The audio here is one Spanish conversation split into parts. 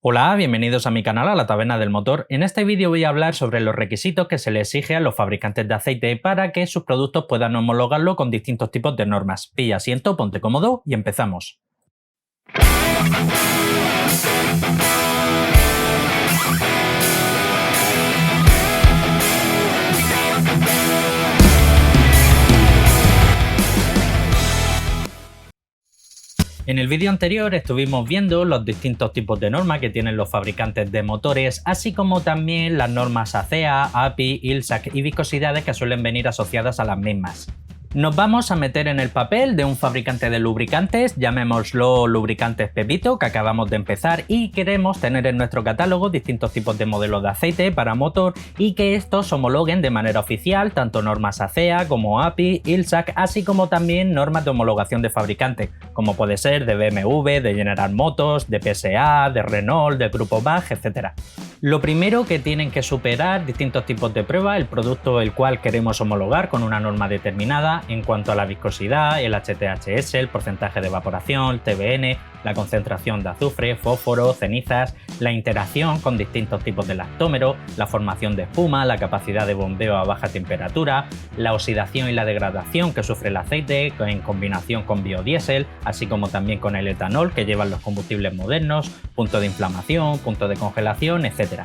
Hola, bienvenidos a mi canal, a la Taberna del Motor. En este vídeo voy a hablar sobre los requisitos que se le exige a los fabricantes de aceite para que sus productos puedan homologarlo con distintos tipos de normas. Pilla asiento, ponte cómodo y empezamos. En el vídeo anterior estuvimos viendo los distintos tipos de normas que tienen los fabricantes de motores, así como también las normas ACEA, API, ILSAC y viscosidades que suelen venir asociadas a las mismas. Nos vamos a meter en el papel de un fabricante de lubricantes, llamémoslo lubricantes Pepito, que acabamos de empezar, y queremos tener en nuestro catálogo distintos tipos de modelos de aceite para motor y que estos homologuen de manera oficial tanto normas ACEA como API, ILSAC, así como también normas de homologación de fabricante, como puede ser de BMW, de General Motors, de PSA, de Renault, del grupo BAG, etc. Lo primero que tienen que superar distintos tipos de prueba el producto el cual queremos homologar con una norma determinada en cuanto a la viscosidad, el HTHS, el porcentaje de evaporación, el TBN, la concentración de azufre, fósforo, cenizas, la interacción con distintos tipos de lactómero, la formación de espuma, la capacidad de bombeo a baja temperatura, la oxidación y la degradación que sufre el aceite en combinación con biodiesel, así como también con el etanol que llevan los combustibles modernos, punto de inflamación, punto de congelación, etc.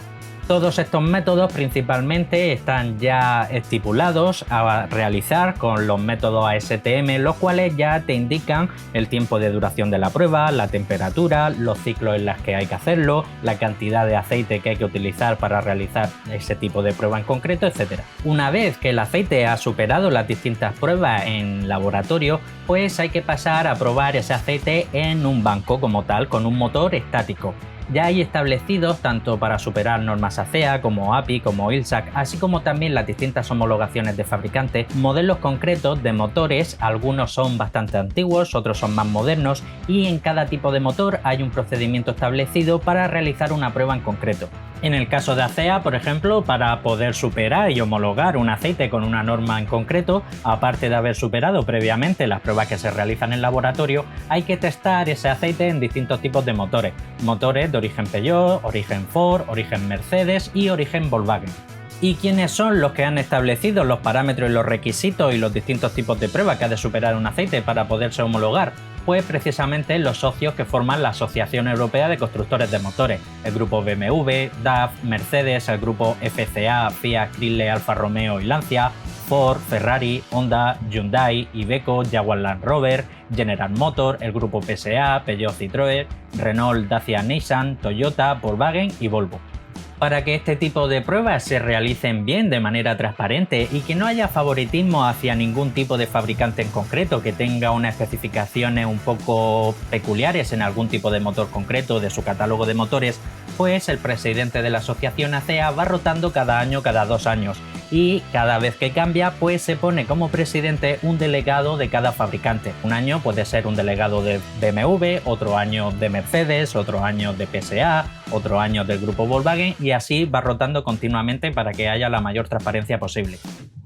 Todos estos métodos principalmente están ya estipulados a realizar con los métodos ASTM, los cuales ya te indican el tiempo de duración de la prueba, la temperatura, los ciclos en los que hay que hacerlo, la cantidad de aceite que hay que utilizar para realizar ese tipo de prueba en concreto, etc. Una vez que el aceite ha superado las distintas pruebas en laboratorio, pues hay que pasar a probar ese aceite en un banco como tal, con un motor estático. Ya hay establecidos tanto para superar normas ACEA como API como ILSAC, así como también las distintas homologaciones de fabricantes, modelos concretos de motores, algunos son bastante antiguos, otros son más modernos y en cada tipo de motor hay un procedimiento establecido para realizar una prueba en concreto. En el caso de ACEA, por ejemplo, para poder superar y homologar un aceite con una norma en concreto, aparte de haber superado previamente las pruebas que se realizan en laboratorio, hay que testar ese aceite en distintos tipos de motores. Motores de origen Peugeot, origen Ford, origen Mercedes y origen Volkswagen. ¿Y quiénes son los que han establecido los parámetros y los requisitos y los distintos tipos de pruebas que ha de superar un aceite para poderse homologar? Pues precisamente los socios que forman la Asociación Europea de Constructores de Motores, el grupo BMW, DAF, Mercedes, el grupo FCA, Fiat, Chrysler, Alfa Romeo y Lancia, Ford, Ferrari, Honda, Hyundai, Iveco, Jaguar Land Rover, General Motors, el grupo PSA, Peugeot Citroën, Renault, Dacia Nissan, Toyota, Volkswagen y Volvo. Para que este tipo de pruebas se realicen bien de manera transparente y que no haya favoritismo hacia ningún tipo de fabricante en concreto que tenga unas especificaciones un poco peculiares en algún tipo de motor concreto de su catálogo de motores, pues el presidente de la asociación ACEA va rotando cada año, cada 2 años, y cada vez que cambia pues se pone como presidente un delegado de cada fabricante. Un año puede ser un delegado de BMW, otro año de Mercedes, otro año de PSA, otro año del grupo Volkswagen y así va rotando continuamente para que haya la mayor transparencia posible.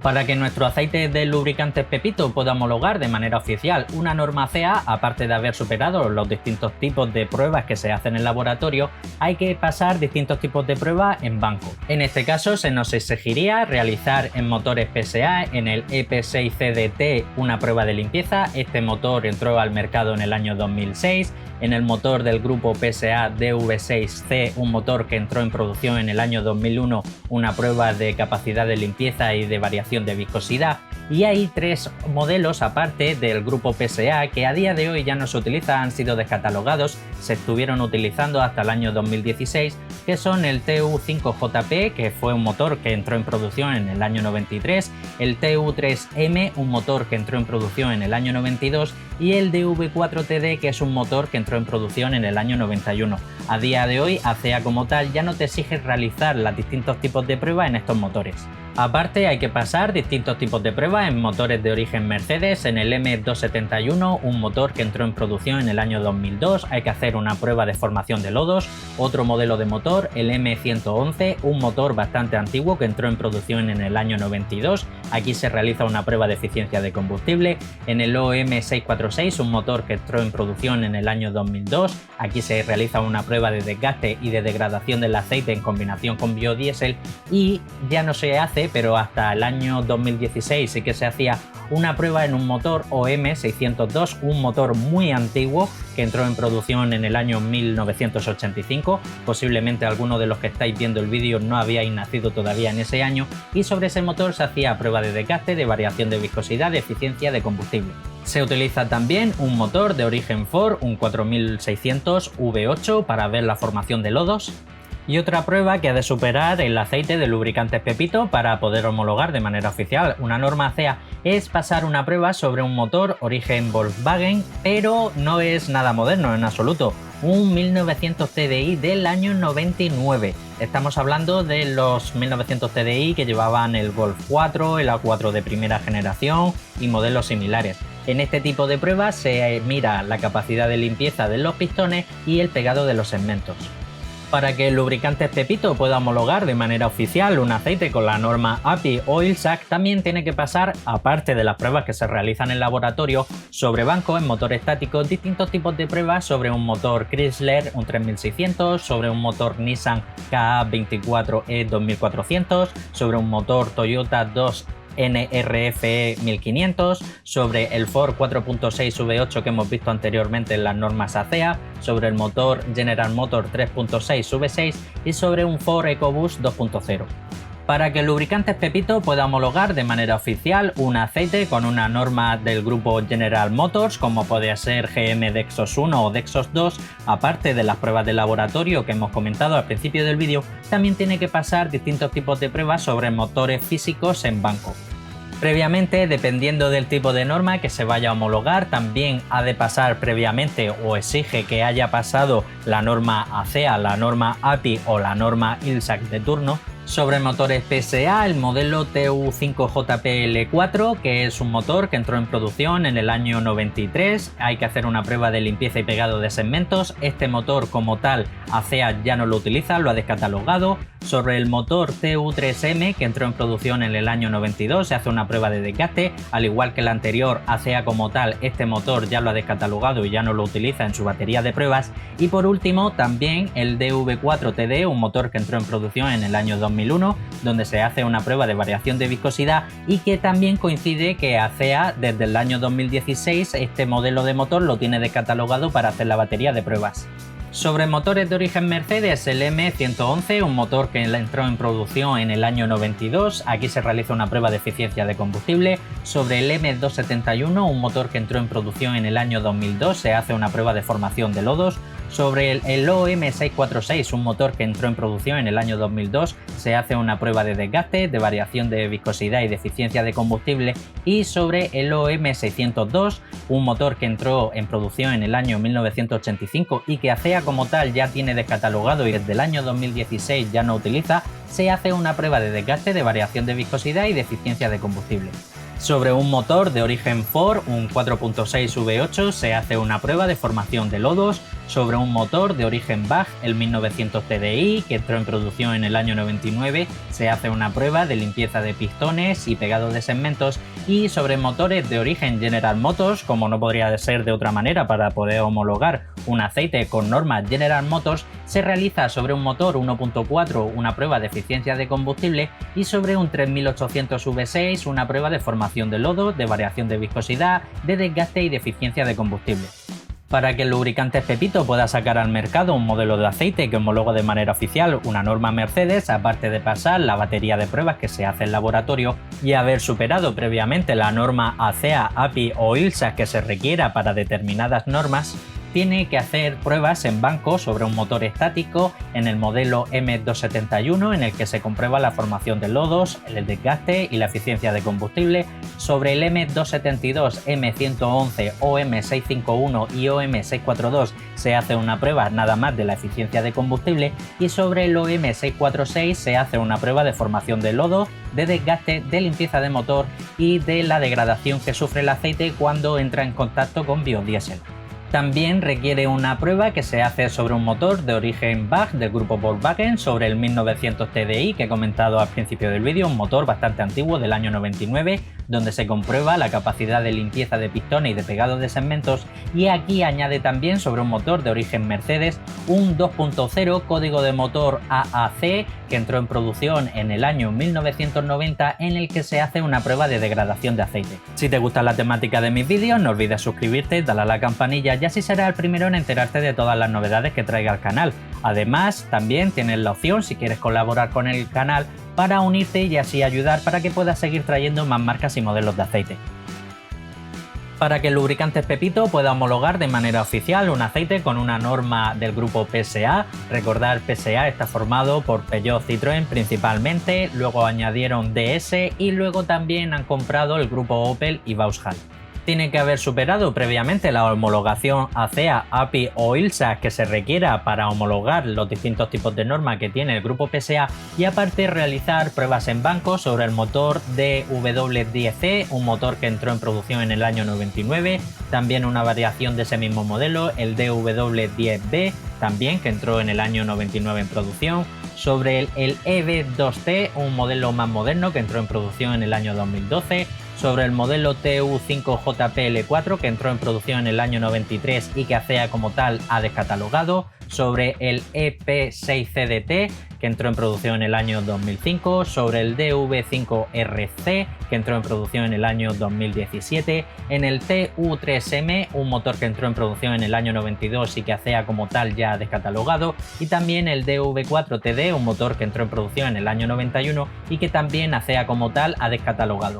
Para que nuestro aceite de lubricantes Pepito pueda homologar de manera oficial una norma ACEA, aparte de haber superado los distintos tipos de pruebas que se hacen en laboratorio, hay que pasar distintos tipos de pruebas en banco. En este caso se nos exigiría realizar en motores PSA en el EP6CDT una prueba de limpieza. Este motor entró al mercado en el año 2006. En el motor del grupo PSA DV6C, un motor que entró en producción en el año 2001, una prueba de capacidad de limpieza y de variación de viscosidad. Y hay 3 modelos aparte del grupo PSA que a día de hoy ya no se utilizan, han sido descatalogados, se estuvieron utilizando hasta el año 2016, que son el TU5JP, que fue un motor que entró en producción en el año 93, el TU3M, un motor que entró en producción en el año 92, y el DV4TD, que es un motor que entró en producción en el año 91. A día de hoy, ACEA como tal ya no te exige realizar los distintos tipos de pruebas en estos motores. Aparte hay que pasar distintos tipos de pruebas en motores de origen Mercedes. En el M271, un motor que entró en producción en el año 2002, hay que hacer una prueba de formación de lodos. Otro modelo de motor, el M111, un motor bastante antiguo que entró en producción en el año 92 aquí se realiza una prueba de eficiencia de combustible. En el OM646, un motor que entró en producción en el año 2002, aquí se realiza una prueba de desgaste y de degradación del aceite en combinación con biodiesel, y ya no se hace, pero hasta el año 2016 sí que se hacía una prueba en un motor OM602, un motor muy antiguo que entró en producción en el año 1985. Posiblemente alguno de los que estáis viendo el vídeo no habíais nacido todavía en ese año, y sobre ese motor se hacía prueba de desgaste, de variación de viscosidad, de eficiencia de combustible. Se utiliza también un motor de origen Ford, un 4600 V8, para ver la formación de lodos. Y otra prueba que ha de superar el aceite de lubricantes Pepito para poder homologar de manera oficial una norma ACEA es pasar una prueba sobre un motor origen Volkswagen, pero no es nada moderno en absoluto. Un 1900 TDI del año 99. Estamos hablando de los 1900 TDI que llevaban el Golf 4, el A4 de primera generación y modelos similares. En este tipo de pruebas se mira la capacidad de limpieza de los pistones y el pegado de los segmentos. Para que el lubricante Pepito pueda homologar de manera oficial un aceite con la norma API o ILSAC, también tiene que pasar, aparte de las pruebas que se realizan en laboratorio, sobre banco en motor estático, distintos tipos de pruebas sobre un motor Chrysler, un 3600, sobre un motor Nissan KA24E 2400, sobre un motor Toyota 2 NRFE 1500, sobre el Ford 4.6 V8 que hemos visto anteriormente en las normas ACEA, sobre el motor General Motors 3.6 V6 y sobre un Ford EcoBoost 2.0. Para que el lubricante Pepito pueda homologar de manera oficial un aceite con una norma del grupo General Motors, como puede ser GM Dexos 1 o Dexos 2, aparte de las pruebas de laboratorio que hemos comentado al principio del vídeo, también tiene que pasar distintos tipos de pruebas sobre motores físicos en banco. Previamente, dependiendo del tipo de norma que se vaya a homologar, también ha de pasar previamente o exige que haya pasado la norma ACEA, la norma API o la norma ILSAC de turno. Sobre motores PSA, el modelo TU5JPL4, que es un motor que entró en producción en el año 93, hay que hacer una prueba de limpieza y pegado de segmentos. Este motor como tal ACEA ya no lo utiliza, lo ha descatalogado. Sobre el motor TU3M, que entró en producción en el año 92, se hace una prueba de desgaste, al igual que el anterior ACEA como tal, este motor ya lo ha descatalogado y ya no lo utiliza en su batería de pruebas. Y por último también el DV4TD, un motor que entró en producción en el año 2001, donde se hace una prueba de variación de viscosidad y que también coincide que ACEA desde el año 2016 este modelo de motor lo tiene descatalogado para hacer la batería de pruebas. Sobre motores de origen Mercedes, el M111, un motor que entró en producción en el año 92, aquí se realiza una prueba de eficiencia de combustible. Sobre el M271, un motor que entró en producción en el año 2002, se hace una prueba de formación de lodos. Sobre el OM646, un motor que entró en producción en el año 2002, se hace una prueba de desgaste, de variación de viscosidad y de eficiencia de combustible. Y sobre el OM602, un motor que entró en producción en el año 1985 y que ACEA como tal ya tiene descatalogado y desde el año 2016 ya no utiliza, se hace una prueba de desgaste, de variación de viscosidad y de eficiencia de combustible. Sobre un motor de origen Ford, un 4.6 V8, se hace una prueba de formación de lodos. Sobre un motor de origen Bach, el 1900 TDI, que entró en producción en el año 99, se hace una prueba de limpieza de pistones y pegado de segmentos. Y sobre motores de origen General Motors, como no podría ser de otra manera para poder homologar un aceite con normas General Motors, se realiza sobre un motor 1.4 una prueba de eficiencia de combustible y sobre un 3800 V6 una prueba de formación de lodo, de variación de viscosidad, de desgaste y de eficiencia de combustible. Para que el lubricante Pepito pueda sacar al mercado un modelo de aceite que homologue de manera oficial una norma Mercedes, aparte de pasar la batería de pruebas que se hace en laboratorio y haber superado previamente la norma ACEA, API o ILSAC que se requiera para determinadas normas, tiene que hacer pruebas en banco sobre un motor estático en el modelo M271 en el que se comprueba la formación de lodos, el desgaste y la eficiencia de combustible. Sobre el M272, M111, OM651 y OM642 se hace una prueba nada más de la eficiencia de combustible y sobre el OM646 se hace una prueba de formación de lodo, de desgaste, de limpieza de motor y de la degradación que sufre el aceite cuando entra en contacto con biodiesel. También requiere una prueba que se hace sobre un motor de origen BAG del grupo Volkswagen, sobre el 1900 TDI que he comentado al principio del vídeo, un motor bastante antiguo del año 99, donde se comprueba la capacidad de limpieza de pistones y de pegado de segmentos, y aquí añade también sobre un motor de origen Mercedes un 2.0 código de motor AAC que entró en producción en el año 1990, en el que se hace una prueba de degradación de aceite. Si te gusta la temática de mis vídeos, no olvides suscribirte, darle a la campanilla y así serás el primero en enterarte de todas las novedades que traiga al canal. Además, también tienes la opción, si quieres colaborar con el canal, para unirte y así ayudar para que puedas seguir trayendo más marcas y modelos de aceite. Para que el lubricante Pepito pueda homologar de manera oficial un aceite con una norma del grupo PSA. Recordar, PSA está formado por Peugeot, Citroën principalmente, luego añadieron DS y luego también han comprado el grupo Opel y Vauxhall. Tiene que haber superado previamente la homologación ACEA, API o ILSA que se requiera para homologar los distintos tipos de norma que tiene el grupo PSA, y aparte realizar pruebas en banco sobre el motor DW10C, un motor que entró en producción en el año 99, también una variación de ese mismo modelo, el DW10B, también que entró en el año 99 en producción, sobre el EV2T, un modelo más moderno que entró en producción en el año 2012, sobre el modelo TU5JPL4 que entró en producción en el año 93 y que ACEA como tal ha descatalogado, sobre el EP6CDT que entró en producción en el año 2005, sobre el DV5RC que entró en producción en el año 2017, en el TU3M, un motor que entró en producción en el año 92 y que ACEA como tal ya ha descatalogado, y también el DV4TD, un motor que entró en producción en el año 91 y que también ACEA como tal ha descatalogado.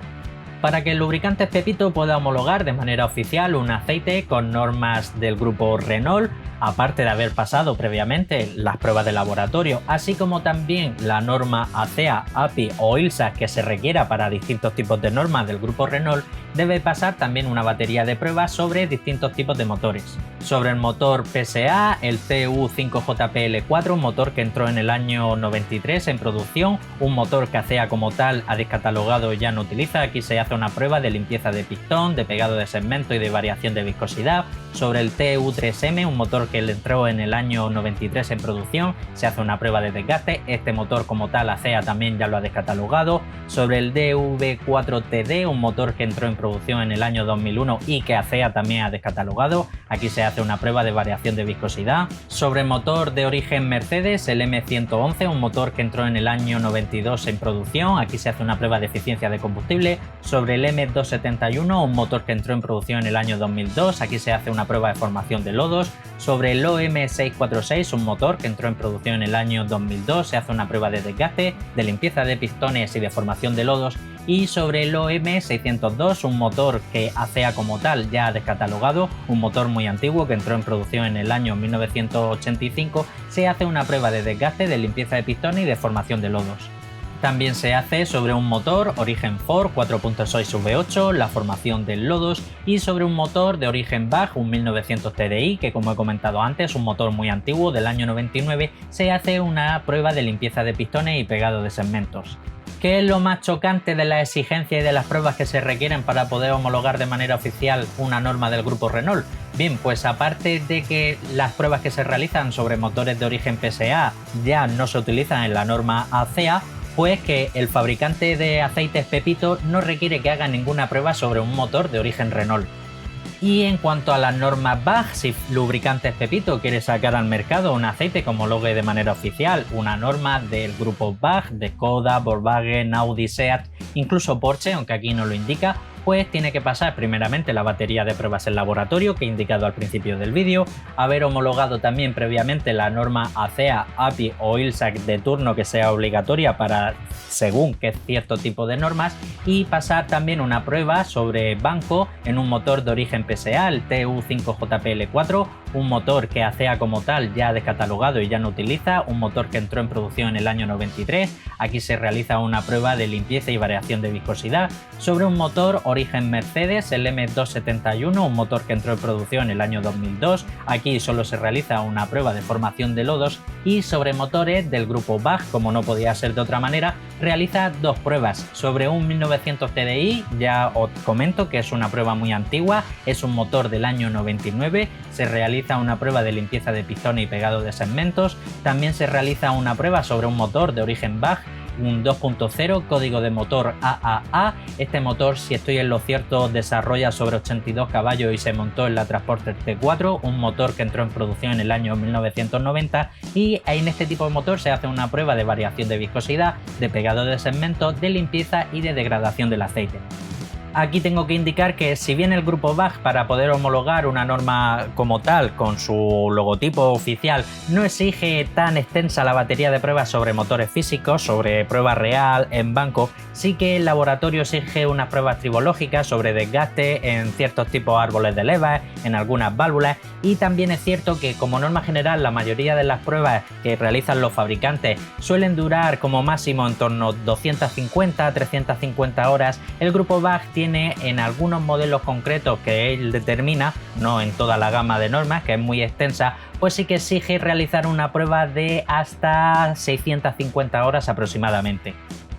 Para que el lubricante Pepito pueda homologar de manera oficial un aceite con normas del grupo Renault, aparte de haber pasado previamente las pruebas de laboratorio, así como también la norma ACEA, API o ILSA que se requiera para distintos tipos de normas del grupo Renault, debe pasar también una batería de pruebas sobre distintos tipos de motores. Sobre el motor PSA, el TU5JPL4, un motor que entró en el año 93 en producción, un motor que ACEA como tal ha descatalogado y ya no utiliza. Aquí se hace una prueba de limpieza de pistón, de pegado de segmento y de variación de viscosidad. Sobre el TU3M, un motor que entró en el año 93 en producción, se hace una prueba de desgaste. Este motor como tal ACEA también ya lo ha descatalogado. Sobre el DV4TD, un motor que entró en producción en el año 2001 y que ACEA también ha descatalogado, aquí se hace una prueba de variación de viscosidad. Sobre el motor de origen Mercedes, el M111, un motor que entró en el año 92 en producción, aquí se hace una prueba de eficiencia de combustible. Sobre el M271, un motor que entró en producción en el año 2002, aquí se hace una prueba de formación de lodos. Sobre el OM646, un motor que entró en producción en el año 2002, se hace una prueba de desgaste, de limpieza de pistones y de formación de lodos. Y sobre el OM602, un motor que ACEA como tal ya ha descatalogado, un motor muy antiguo que entró en producción en el año 1985, se hace una prueba de desgaste, de limpieza de pistones y de formación de lodos. También se hace sobre un motor origen Ford 4.6 V8, la formación de lodos, y sobre un motor de origen BAG, un 1900 TDI, que como he comentado antes, un motor muy antiguo del año 99, se hace una prueba de limpieza de pistones y pegado de segmentos. ¿Qué es lo más chocante de la exigencia y de las pruebas que se requieren para poder homologar de manera oficial una norma del grupo Renault? Bien, pues aparte de que las pruebas que se realizan sobre motores de origen PSA ya no se utilizan en la norma ACEA, pues que el fabricante de aceites Pepito no requiere que haga ninguna prueba sobre un motor de origen Renault. Y en cuanto a las normas BAG, si Lubricantes Pepito quiere sacar al mercado un aceite que homologue de manera oficial una norma del grupo BAG, de Skoda, Volkswagen, Audi, Seat, incluso Porsche, aunque aquí no lo indica, pues tiene que pasar primeramente la batería de pruebas en laboratorio que he indicado al principio del vídeo, haber homologado también previamente la norma ACEA, API o ILSA de turno que sea obligatoria para según qué cierto tipo de normas, y pasar también una prueba sobre banco en un motor de origen PSA, el TU5JPL4, un motor que ACEA como tal ya ha descatalogado y ya no utiliza, un motor que entró en producción en el año 93. Aquí se realiza una prueba de limpieza y variación de viscosidad sobre un motor origen Mercedes, el M271, un motor que entró en producción en el año 2002. Aquí solo se realiza una prueba de formación de lodos, y sobre motores del grupo BAG, como no podía ser de otra manera, realiza dos pruebas. Sobre un 1900 TDI, ya os comento que es una prueba muy antigua, es un motor del año 99, se realiza una prueba de limpieza de pistones y pegado de segmentos. También se realiza una prueba sobre un motor de origen BAG, un 2.0, código de motor AAA. Este motor, si estoy en lo cierto, desarrolla sobre 82 caballos y se montó en la Transporter T4, un motor que entró en producción en el año 1990, y en este tipo de motor se hace una prueba de variación de viscosidad, de pegado de segmentos, de limpieza y de degradación del aceite. Aquí tengo que indicar que si bien el grupo BAG, para poder homologar una norma como tal con su logotipo oficial, no exige tan extensa la batería de pruebas sobre motores físicos, sobre prueba real en banco, sí que el laboratorio exige unas pruebas tribológicas sobre desgaste en ciertos tipos de árboles de levas, en algunas válvulas, y también es cierto que como norma general la mayoría de las pruebas que realizan los fabricantes suelen durar como máximo en torno a 250-350 horas. El grupo BAG tiene en algunos modelos concretos que él determina, no en toda la gama de normas, que es muy extensa, pues sí que exige realizar una prueba de hasta 650 horas aproximadamente.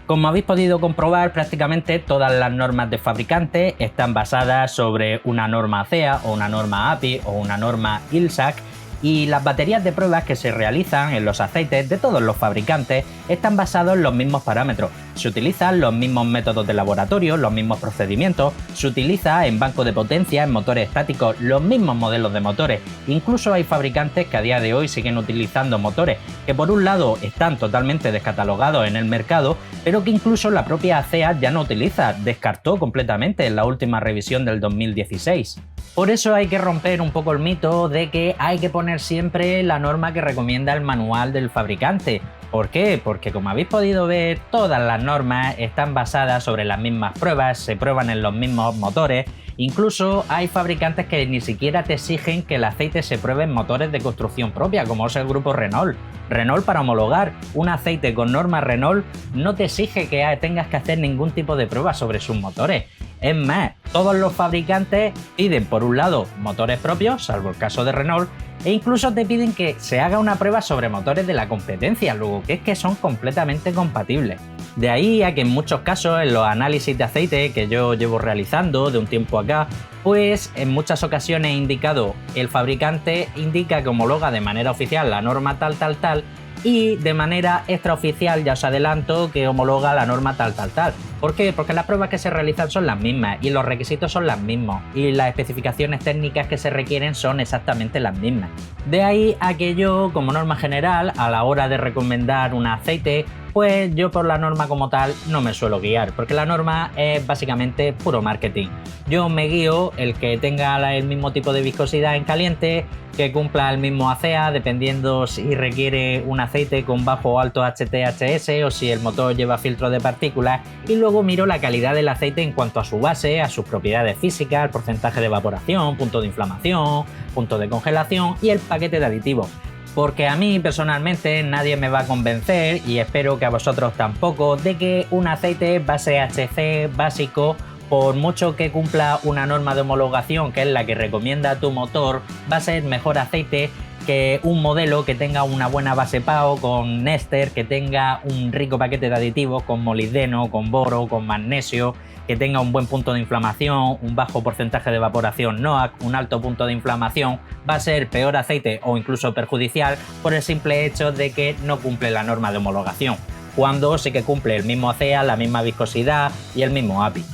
Como habéis podido comprobar, prácticamente todas las normas de fabricante están basadas sobre una norma ACEA o una norma API o una norma ILSAC, y las baterías de pruebas que se realizan en los aceites de todos los fabricantes están basados en los mismos parámetros. Se utilizan los mismos métodos de laboratorio, los mismos procedimientos, se utiliza en banco de potencia, en motores estáticos, los mismos modelos de motores. Incluso hay fabricantes que a día de hoy siguen utilizando motores que por un lado están totalmente descatalogados en el mercado, pero que incluso la propia ACEA ya no utiliza, descartó completamente en la última revisión del 2016. Por eso hay que romper un poco el mito de que hay que poner siempre la norma que recomienda el manual del fabricante. ¿Por qué? Porque como habéis podido ver, todas las normas están basadas sobre las mismas pruebas, se prueban en los mismos motores. Incluso hay fabricantes que ni siquiera te exigen que el aceite se pruebe en motores de construcción propia, como es el grupo Renault. Renault, para homologar un aceite con norma Renault, no te exige que tengas que hacer ningún tipo de prueba sobre sus motores. Es más, todos los fabricantes piden por un lado motores propios, salvo el caso de Renault, e incluso te piden que se haga una prueba sobre motores de la competencia, luego que es que son completamente compatibles. De ahí a que en muchos casos en los análisis de aceite que yo llevo realizando de un tiempo acá, pues en muchas ocasiones el fabricante indica que homologa de manera oficial la norma tal, y de manera extraoficial ya os adelanto que homologa la norma tal. ¿Por qué? Porque las pruebas que se realizan son las mismas y los requisitos son los mismos y las especificaciones técnicas que se requieren son exactamente las mismas. De ahí a que yo, como norma general, a la hora de recomendar un aceite, pues yo por la norma como tal no me suelo guiar, porque la norma es básicamente puro marketing. Yo me guío el que tenga el mismo tipo de viscosidad en caliente, que cumpla el mismo ACEA, dependiendo si requiere un aceite con bajo o alto HTHS o si el motor lleva filtro de partículas, y luego miro la calidad del aceite en cuanto a su base, a sus propiedades físicas, el porcentaje de evaporación, punto de inflamación, punto de congelación y el paquete de aditivos. Porque a mí personalmente nadie me va a convencer, y espero que a vosotros tampoco, de que un aceite base HC básico, por mucho que cumpla una norma de homologación que es la que recomienda tu motor, va a ser mejor aceite que un modelo que tenga una buena base PAO con Nester, que tenga un rico paquete de aditivos con molibdeno, con boro, con magnesio, que tenga un buen punto de inflamación, un bajo porcentaje de evaporación NOAC, un alto punto de inflamación. Va a ser peor aceite o incluso perjudicial por el simple hecho de que no cumple la norma de homologación, cuando sí que cumple el mismo ACEA, la misma viscosidad y el mismo API.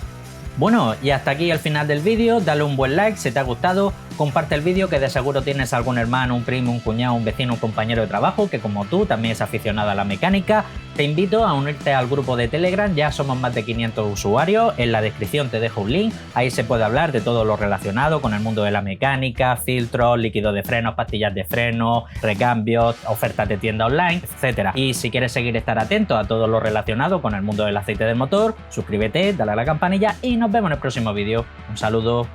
Bueno, y hasta aquí el final del vídeo. Dale un buen like si te ha gustado, comparte el vídeo, que de seguro tienes algún hermano, un primo, un cuñado, un vecino, un compañero de trabajo que como tú también es aficionado a la mecánica. Te invito a unirte al grupo de Telegram, ya somos más de 500 usuarios, en la descripción te dejo un link, ahí se puede hablar de todo lo relacionado con el mundo de la mecánica, filtros, líquidos de frenos, pastillas de freno, recambios, ofertas de tienda online, etc. Y si quieres estar atento a todo lo relacionado con el mundo del aceite del motor, suscríbete, dale a la campanilla y nos vemos en el próximo vídeo. Un saludo.